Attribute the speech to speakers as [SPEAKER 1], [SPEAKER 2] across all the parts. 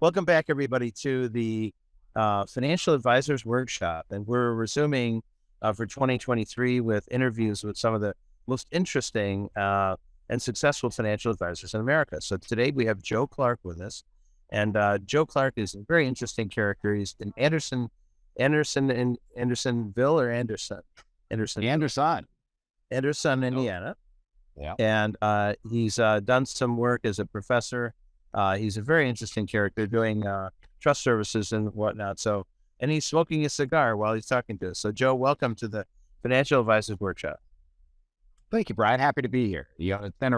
[SPEAKER 1] Welcome back, everybody, to the Financial Advisors Workshop. And we're resuming for 2023 with interviews with some of the most interesting and successful financial advisors in America. So today we have Joe Clark with us. And Joe Clark is a very interesting character. He's in Andersonville or Anderson? Anderson, Indiana.
[SPEAKER 2] Yeah.
[SPEAKER 1] And he's done some work as a professor. He's a very interesting character doing trust services and whatnot. So, and he's smoking a cigar while he's talking to us. So, Joe, welcome to the Financial Advisors Workshop.
[SPEAKER 2] Thank you, Brian. Happy to be here.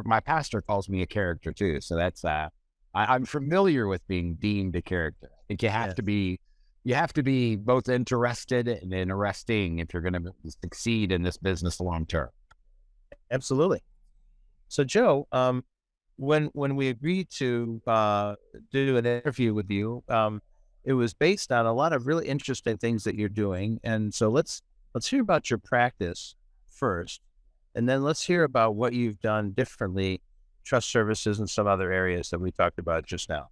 [SPEAKER 2] My pastor calls me a character too. So that's, I'm familiar with being deemed a character. I think you have to be both interested and interesting if you're going to succeed in this business long term.
[SPEAKER 1] Absolutely. So, Joe, when we agreed to do an interview with you, it was based on a lot of really interesting things that you're doing. And so let's hear about your practice first, and then let's hear about what you've done differently, trust services and some other areas that we talked about just now.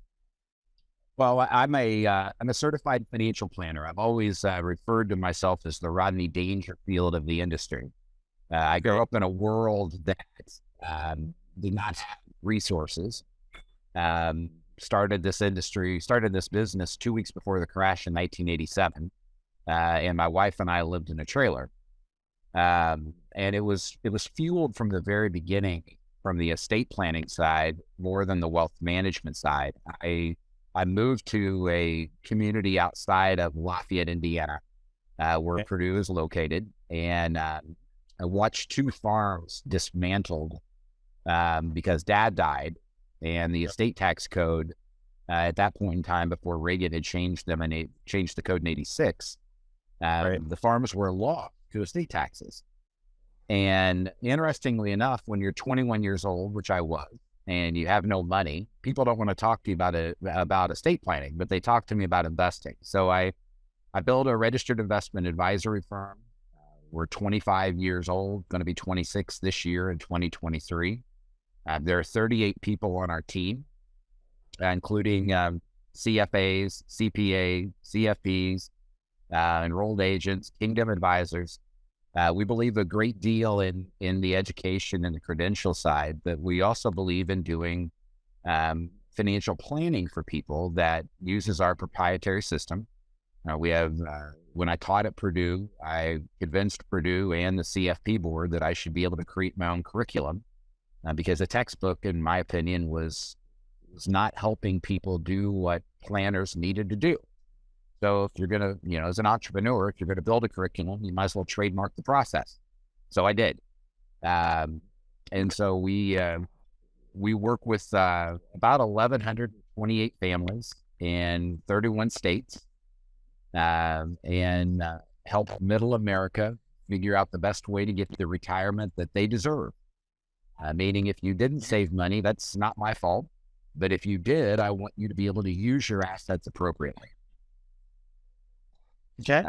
[SPEAKER 2] Well, I'm a certified financial planner. I've always referred to myself as the Rodney Dangerfield of the industry. I grew up in a world that did not have resources. Started this business 2 weeks before the crash in 1987. And my wife and I lived in a trailer. And it was fueled from the very beginning from the estate planning side more than the wealth management side. I moved to a community outside of Lafayette, Indiana, where Purdue is located. And I watched two farms dismantled because Dad died, and the estate tax code at that point in time, before Reagan had changed them and it changed the code in '86, the farms were lost to estate taxes. And interestingly enough, when you're 21 years old, which I was, and you have no money, people don't want to talk to you about estate planning, but they talk to me about investing. So I built a registered investment advisory firm. We're 25 years old, going to be 26 this year in 2023. There are 38 people on our team, including CFAs, CPA, CFPs, enrolled agents, Kingdom advisors. We believe a great deal in the education and the credential side, but we also believe in doing financial planning for people that uses our proprietary system. We have, when I taught at Purdue, I convinced Purdue and the CFP board that I should be able to create my own curriculum because a textbook, in my opinion, was not helping people do what planners needed to do. So if you're going to, as an entrepreneur, if you're going to build a curriculum, you might as well trademark the process. So I did. And so we work with about 1,128 families in 31 states. And help middle America figure out the best way to get the retirement that they deserve. Meaning if you didn't save money, that's not my fault. But if you did, I want you to be able to use your assets appropriately.
[SPEAKER 1] Okay.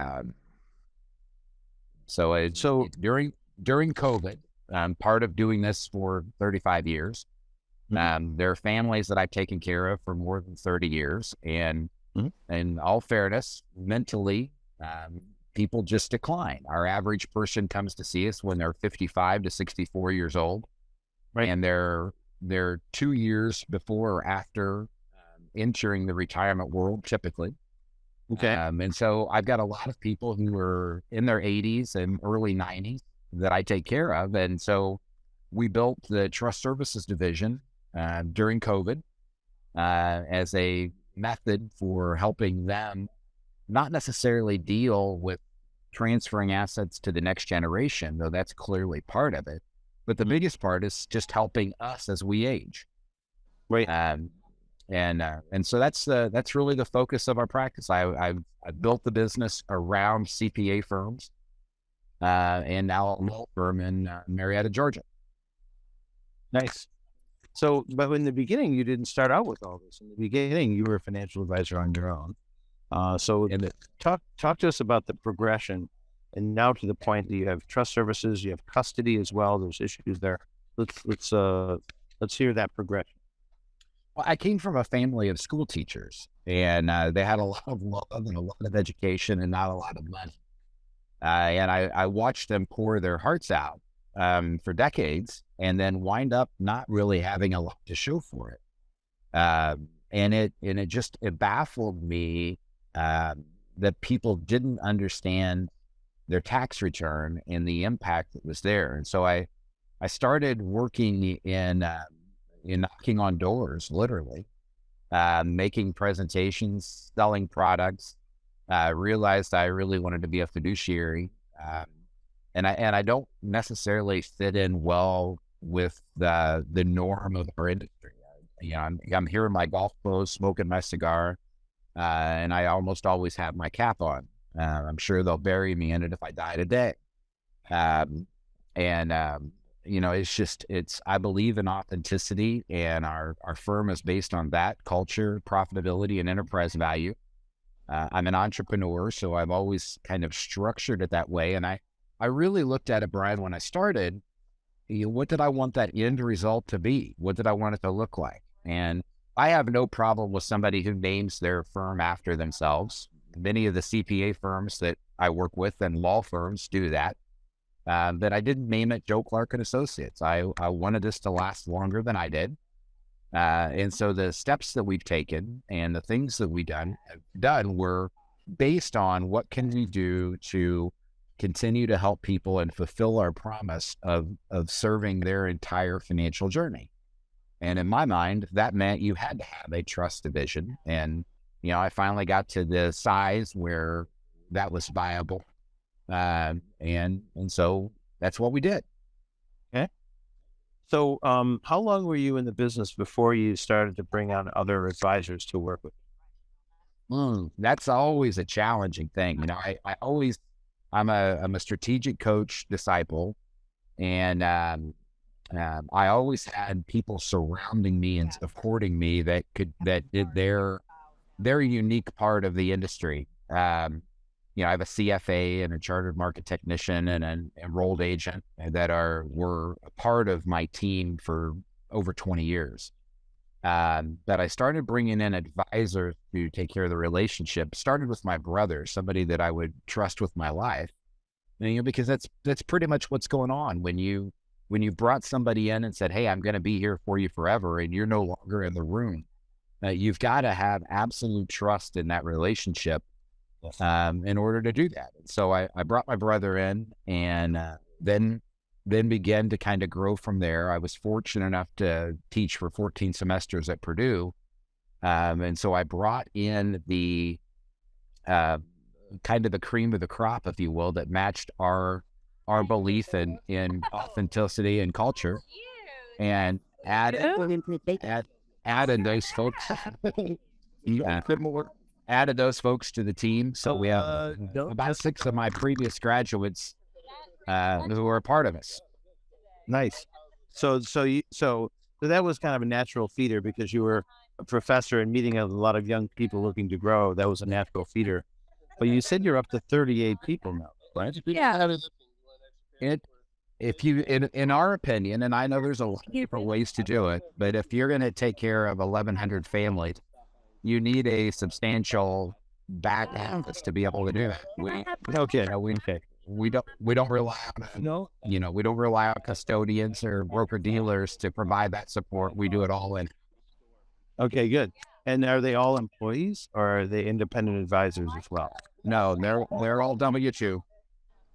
[SPEAKER 2] So during COVID, part of doing this for 35 years, there are families that I've taken care of for more than 30 years. And in all fairness, mentally, people just decline. Our average person comes to see us when they're 55 to 64 years old. Right. And they're 2 years before or after entering the retirement world, typically.
[SPEAKER 1] Okay.
[SPEAKER 2] And so I've got a lot of people who are in their 80s and early 90s that I take care of. And so we built the trust services division during COVID as a method for helping them not necessarily deal with transferring assets to the next generation, though that's clearly part of it. But the biggest part is just helping us as we age.
[SPEAKER 1] Right.
[SPEAKER 2] And so that's really the focus of our practice. I've built the business around CPA firms, and now a law firm in Marietta, Georgia.
[SPEAKER 1] Nice. So, but in the beginning, you didn't start out with all this. In the beginning, you were a financial advisor on your own. Talk to us about the progression, and now to the point that you have trust services, you have custody as well. There's issues there. Let's hear that progression.
[SPEAKER 2] Well, I came from a family of school teachers, and they had a lot of love and a lot of education and not a lot of money. And I watched them pour their hearts out for decades and then wind up not really having a lot to show for it. And it baffled me that people didn't understand their tax return and the impact that was there. And so I started working in knocking on doors, literally, making presentations, selling products. Realized I really wanted to be a fiduciary, and I don't necessarily fit in well with the norm of our industry. I'm here in my golf clothes, smoking my cigar, and I almost always have my cap on. I'm sure they'll bury me in it if I die today. Um, and I believe in authenticity, and our firm is based on that culture, profitability, and enterprise value. I'm an entrepreneur, so I've always kind of structured it that way. And I really looked at it, Brian, when I started, what did I want that end result to be? What did I want it to look like? And I have no problem with somebody who names their firm after themselves. Many of the CPA firms that I work with and law firms do that. But I didn't name it Joe Clark and Associates. I wanted this to last longer than I did. And so the steps that we've taken and the things that we've done were based on what can we do to continue to help people and fulfill our promise of serving their entire financial journey. And in my mind, that meant you had to have a trust division. And, I finally got to the size where that was viable. And so that's what we did.
[SPEAKER 1] Okay. So, how long were you in the business before you started to bring on other advisors to work with?
[SPEAKER 2] That's always a challenging thing. I'm a strategic coach disciple, and I always had people surrounding me and supporting me that did their unique part of the industry. I have a CFA and a chartered market technician and an enrolled agent that were a part of my team for over 20 years. But I started bringing in advisors to take care of the relationship. Started with my brother, somebody that I would trust with my life, because that's pretty much what's going on when you brought somebody in and said, "Hey, I'm going to be here for you forever," and you're no longer in the room. You've got to have absolute trust in that relationship in order to do that. And so I brought my brother in, and then began to kind of grow from there. I was fortunate enough to teach for 14 semesters at Purdue. And so I brought in the kind of the cream of the crop, if you will, that matched our belief in authenticity and culture, and added those folks. Added those folks to the team. So we have about 6 of my previous graduates who are a part of us.
[SPEAKER 1] Nice. So that was kind of a natural feeder because you were a professor and meeting a lot of young people looking to grow. That was a natural feeder. But you said you're up to 38 people now, right?
[SPEAKER 2] Yeah. In our opinion, and I know there's a lot of different ways to do it, but if you're going to take care of 1,100 families, you need a substantial back office to be able to do that. We don't rely on we don't rely on custodians or broker dealers to provide that support. We do it all in.
[SPEAKER 1] Okay, good. And are they all employees or are they independent advisors as well?
[SPEAKER 2] No, they're all W-2.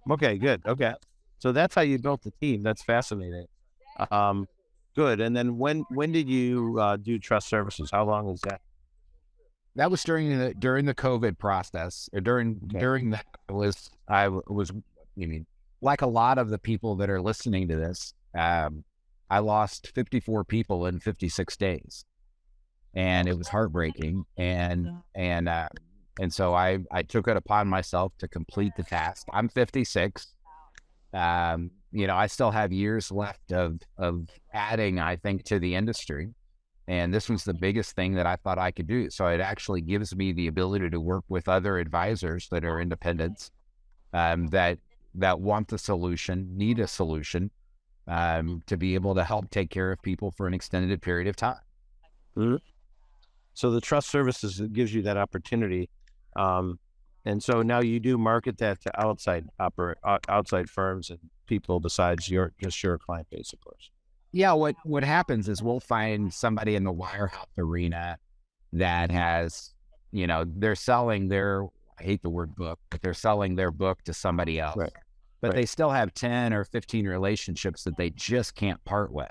[SPEAKER 1] Okay, good. Okay. So that's how you built the team. That's fascinating. Good. And then when did you do trust services? How long was that?
[SPEAKER 2] That was during the COVID process. During that I was like a lot of the people that are listening to this, I lost 54 people in 56 days, and it was heartbreaking. And so I took it upon myself to complete the task. I'm 56. I still have years left of adding, I think, to the industry. And this was the biggest thing that I thought I could do. So it actually gives me the ability to work with other advisors that are independents, that want the solution, need a solution, to be able to help take care of people for an extended period of time.
[SPEAKER 1] Mm-hmm. So the trust services it gives you that opportunity, um, and so now you do market that to outside firms and people besides your client base, of course.
[SPEAKER 2] Yeah, what happens is we'll find somebody in the wirehouse arena that has, they're selling their, I hate the word book, but they're selling their book to somebody else.
[SPEAKER 1] Right.
[SPEAKER 2] But
[SPEAKER 1] Right.
[SPEAKER 2] they still have 10 or 15 relationships that they just can't part with.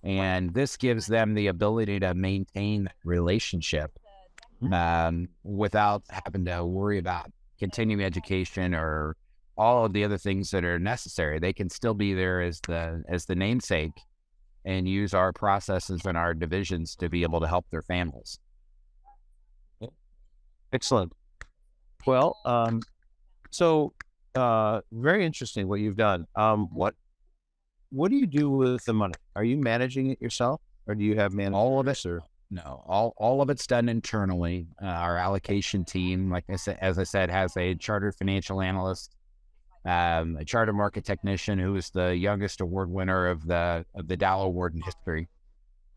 [SPEAKER 2] And this gives them the ability to maintain that relationship
[SPEAKER 1] Mhm.
[SPEAKER 2] without having to worry about continuing education or all of the other things that are necessary. They can still be there as the namesake and use our processes and our divisions to be able to help their families.
[SPEAKER 1] Yeah. Excellent. Well, so very interesting what you've done. What do you do with the money? Are you managing it yourself, or do you have
[SPEAKER 2] All of it,
[SPEAKER 1] managers? Or
[SPEAKER 2] no, all of it's done internally. Our allocation team, like I said, as I said, has a chartered financial analyst, a charter market technician who is the youngest award winner of the Dow Award in history.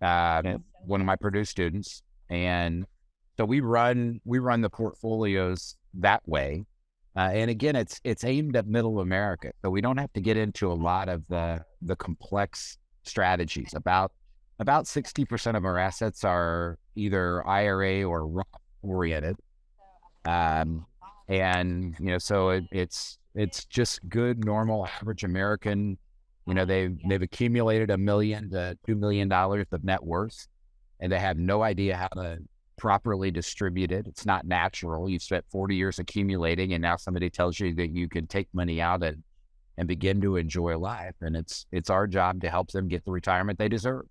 [SPEAKER 1] yeah,
[SPEAKER 2] One of my Purdue students, and so we run the portfolios that way. And again, it's aimed at middle America, so we don't have to get into a lot of the complex strategies. About 60% of our assets are either IRA or Roth oriented, um, and so it's just good, normal, average American. They've accumulated $1 million to $2 million of net worth, and they have no idea how to properly distribute it. It's not natural. You've spent 40 years accumulating, and now somebody tells you that you can take money out and begin to enjoy life. And it's our job to help them get the retirement they deserve.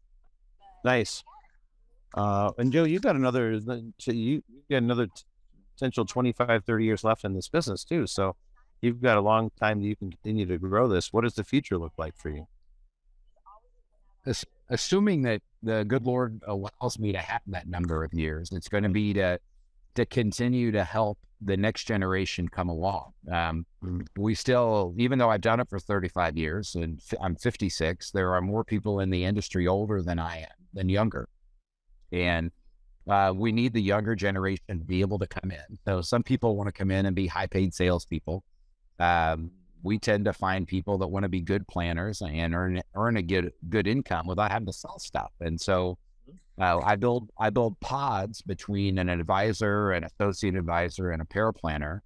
[SPEAKER 1] nice. And Joe, you got another potential 25, 30 years left in this business too. So you've got a long time that you can continue to grow this. What does the future look like for you?
[SPEAKER 2] Assuming that the good Lord allows me to have that number of years, it's going to be to continue to help the next generation come along.
[SPEAKER 1] Mm.
[SPEAKER 2] We still, even though I've done it for 35 years and I'm 56, there are more people in the industry older than I am, than younger. And we need the younger generation to be able to come in. So some people want to come in and be high paid salespeople. We tend to find people that want to be good planners and earn a good income without having to sell stuff. And so I build pods between an advisor, an associate advisor, and a paraplanner,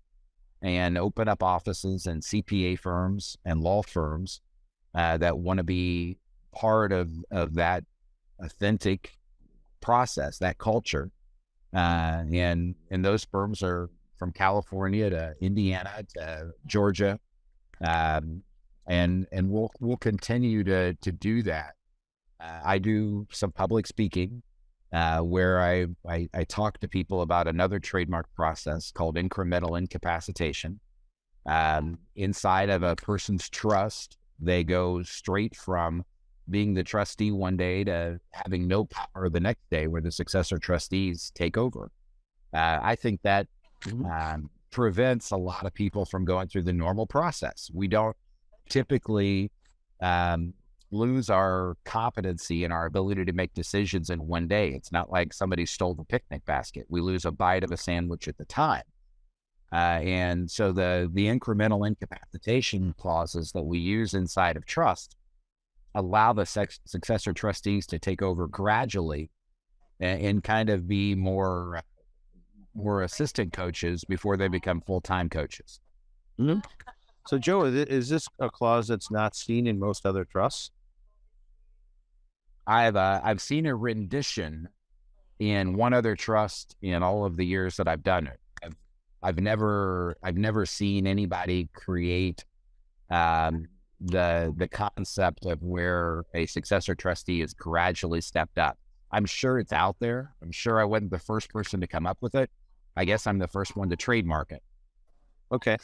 [SPEAKER 2] and open up offices in CPA firms and law firms that want to be part of that authentic process, that culture. And those firms are from California to Indiana to Georgia, and we'll continue to do that. I do some public speaking where I talk to people about another trademark process called incremental incapacitation. Inside of a person's trust, they go straight from being the trustee one day to having no power the next day, where the successor trustees take over. I think that
[SPEAKER 1] Mhm.
[SPEAKER 2] prevents a lot of people from going through the normal process. We don't typically um, lose our competency and our ability to make decisions in one day. It's not like somebody stole the picnic basket. We lose a bite of a sandwich at the time. And so the incremental incapacitation clauses that we use inside of trust allow the successor trustees to take over gradually and kind of be more assistant coaches before they become full-time coaches.
[SPEAKER 1] Mhm. So Joe, is this a clause that's not seen in most other trusts?
[SPEAKER 2] I've seen a rendition in one other trust in all of the years that I've done it. I've never seen anybody create um, the concept of where a successor trustee is gradually stepped up. I'm sure it's out there. I'm sure I wasn't the first person to come up with it. I guess I'm the first one to trademark it.
[SPEAKER 1] Okay.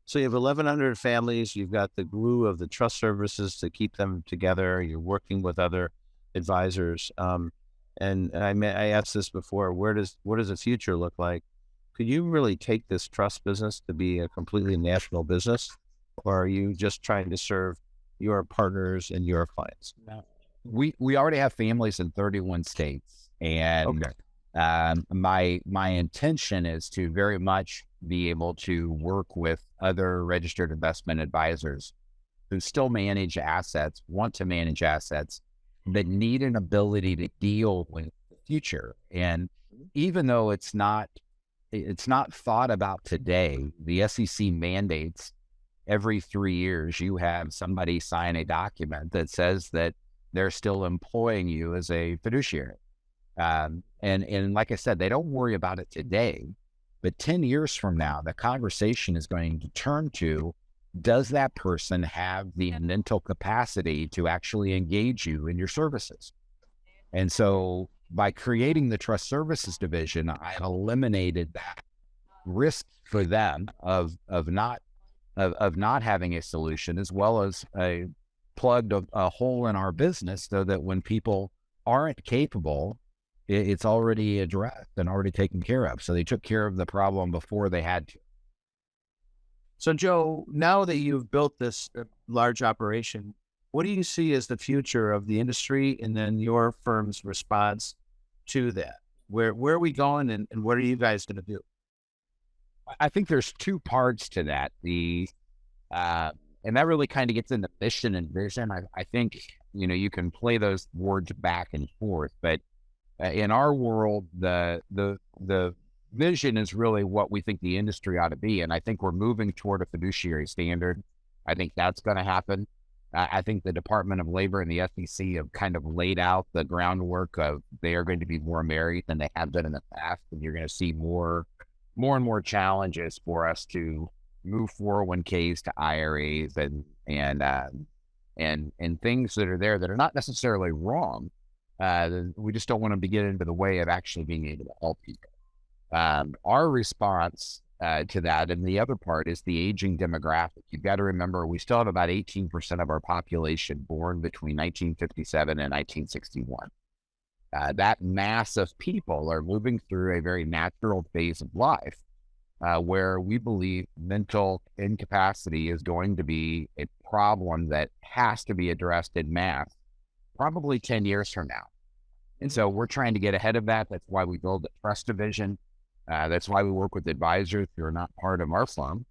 [SPEAKER 1] So you have 1,100 families. You've got the glue of the trust services to keep them together. You're working with other advisors. And I asked this before. What does the future look like? Could you really take this trust business to be a completely national business, or are you just trying to serve your partners and your clients?
[SPEAKER 2] No. We already have families in 31 states, and
[SPEAKER 1] Okay.
[SPEAKER 2] My intention is to very much be able to work with other registered investment advisors who still manage assets, want to manage assets, but need an ability to deal with the future. And even though it's not thought about today, the SEC mandates every 3 years you have somebody sign a document that says that they're still employing you as a fiduciary. And like I said, they don't worry about it today, but 10 years from now, the conversation is going to turn to, does that person have the mental capacity to actually engage you in your services? And so by creating the trust services division, I eliminated that risk for them of not having a solution, as well as plugged a hole in our business so that when people aren't capable, it's already addressed and already taken care of. So they took care of the problem before they had to.
[SPEAKER 1] So, Joe, now that you've built this large operation, what do you see as the future of the industry, and then your firm's response to that? Where are we going, and what are you guys going to do?
[SPEAKER 2] I think there's two parts to that. And that really kind of gets into mission and vision. I think, you can play those words back and forth, but in our world, the vision is really what we think the industry ought to be. And I think we're moving toward a fiduciary standard. I think that's going to happen. I think the Department of Labor and the SEC have kind of laid out the groundwork of they are going to be more married than they have been in the past. And you're going to see more and more challenges for us to move 401ks to IRAs and things that are there that are not necessarily wrong. We just don't want them to get into the way of actually being able to help people. Our response to that, and the other part, is the aging demographic. You've got to remember, we still have about 18% of our population born between 1957 and 1961. That mass of people are moving through a very natural phase of life where we believe mental incapacity is going to be a problem that has to be addressed in mass, probably 10 years from now. And so we're trying to get ahead of that. That's why we build a trust division. That's why we work with advisors who are not part of our firm,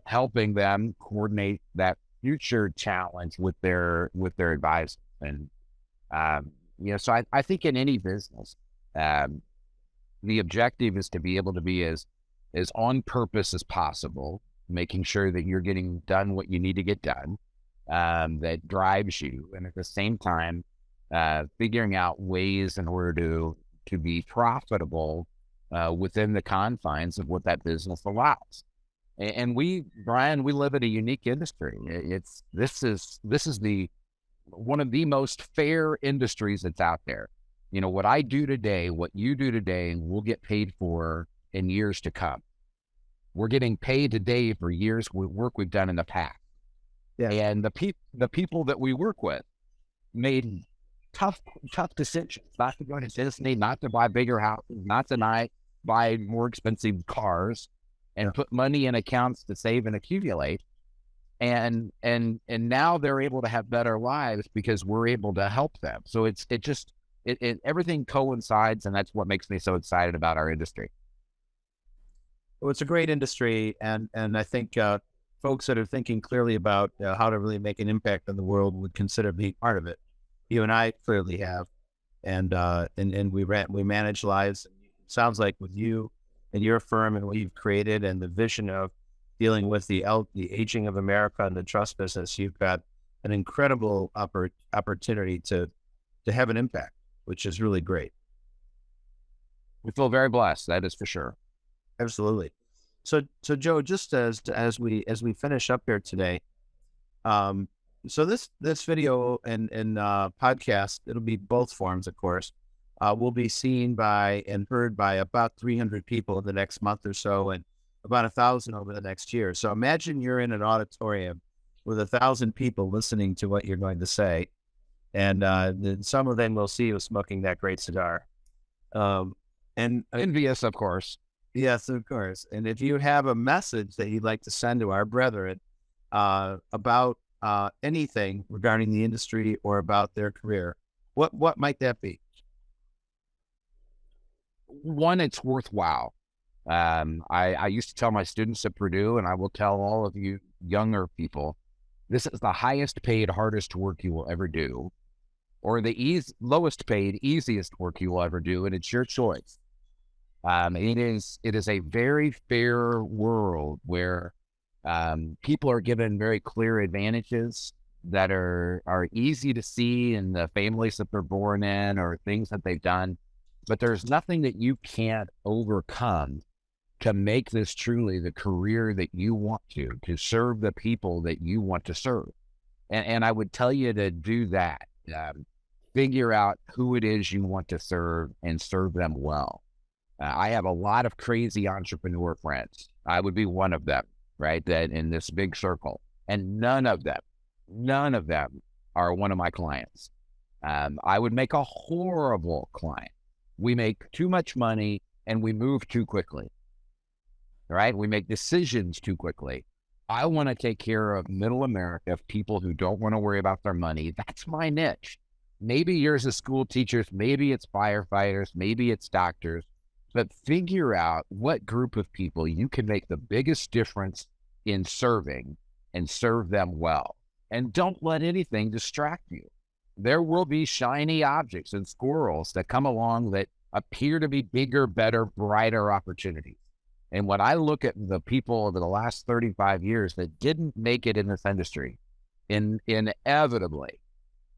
[SPEAKER 2] helping them coordinate that future challenge with their advisors. And so I think in any business, the objective is to be able to be as on purpose as possible, making sure that you're getting done what you need to get done, that drives you, and at the same time, figuring out ways in order to be profitable within the confines of what that business allows. And Brian, we live in a unique industry. This is one of the most fair industries that's out there. What I do today, what you do today, we'll get paid for in years to come. We're getting paid today for years with work we've done in the past.
[SPEAKER 1] Yeah.
[SPEAKER 2] And the people that we work with made tough decisions, not to go to Disney, not to buy bigger houses, not to buy more expensive cars, and put money in accounts to save and accumulate. And now they're able to have better lives because we're able to help them. So everything coincides, and that's what makes me so excited about our industry.
[SPEAKER 1] Well, it's a great industry, and I think folks that are thinking clearly about how to really make an impact on the world would consider being part of it. You and I clearly have, and we manage lives. It sounds like with you and your firm and what you've created and the vision of dealing with the aging of America and the trust business, you've got an incredible opportunity to have an impact, which is really great.
[SPEAKER 2] We feel very blessed. That is for sure.
[SPEAKER 1] Absolutely. So Joe, just as we finish up here today, so this video and podcast, it'll be both forms, of course, will be seen by and heard by about 300 people in the next month or so, and about 1,000 over the next year. So imagine you're in an auditorium with 1,000 people listening to what you're going to say, and then some of them will see you smoking that great cigar. And
[SPEAKER 2] envious, of course.
[SPEAKER 1] Yes, of course. And if you have a message that you'd like to send to our brethren about anything regarding the industry or about their career, what might that be?
[SPEAKER 2] One, it's worthwhile. I used to tell my students at Purdue, and I will tell all of you younger people, this is the highest paid, hardest work you will ever do, or the lowest paid, easiest work you will ever do, and it's your choice. It is a very fair world where people are given very clear advantages that are easy to see in the families that they're born in or things that they've done, but there's nothing that you can't overcome to make this truly the career that you want to serve the people that you want to serve. And I would tell you to do that. Figure out who it is you want to serve and serve them well. I have a lot of crazy entrepreneur friends. I would be one of them, right? That in this big circle, and none of them are one of my clients. I would make a horrible client. We make too much money and we move too quickly, right? We make decisions too quickly. I want to take care of middle America, of people who don't want to worry about their money. That's my niche. Maybe yours is school teachers, maybe it's firefighters, maybe it's doctors, but figure out what group of people you can make the biggest difference in serving and serve them well. And don't let anything distract you. There will be shiny objects and squirrels that come along that appear to be bigger, better, brighter opportunities. And when I look at the people over the last 35 years that didn't make it in this industry, inevitably,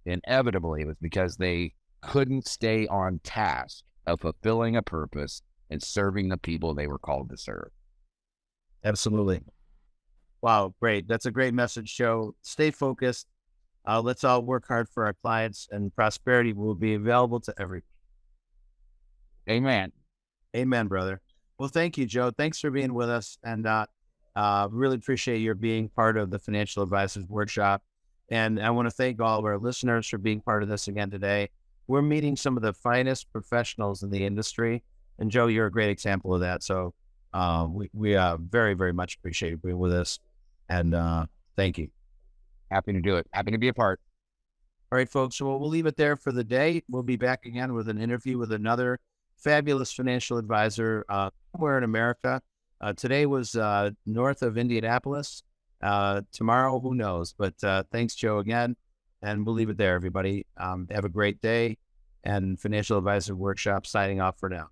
[SPEAKER 2] it was because they couldn't stay on task of fulfilling a purpose and serving the people they were called to serve.
[SPEAKER 1] Absolutely. Wow, great. That's a great message, Joe. Stay focused. Let's all work hard for our clients, and prosperity will be available to everyone.
[SPEAKER 2] Amen.
[SPEAKER 1] Amen, brother. Well, thank you, Joe. Thanks for being with us, and really appreciate your being part of the Financial Advisors Workshop. And I want to thank all of our listeners for being part of this again today. We're meeting some of the finest professionals in the industry, and Joe, you're a great example of that. So we very, very much appreciate you being with us, and thank you.
[SPEAKER 2] Happy to do it. Happy to be a part.
[SPEAKER 1] All right, folks. So we'll leave it there for the day. We'll be back again with an interview with another fabulous financial advisor somewhere in America. Today was north of Indianapolis. Tomorrow, who knows? But thanks, Joe, again. And we'll leave it there, everybody. Have a great day. And Financial Advisor Workshop signing off for now.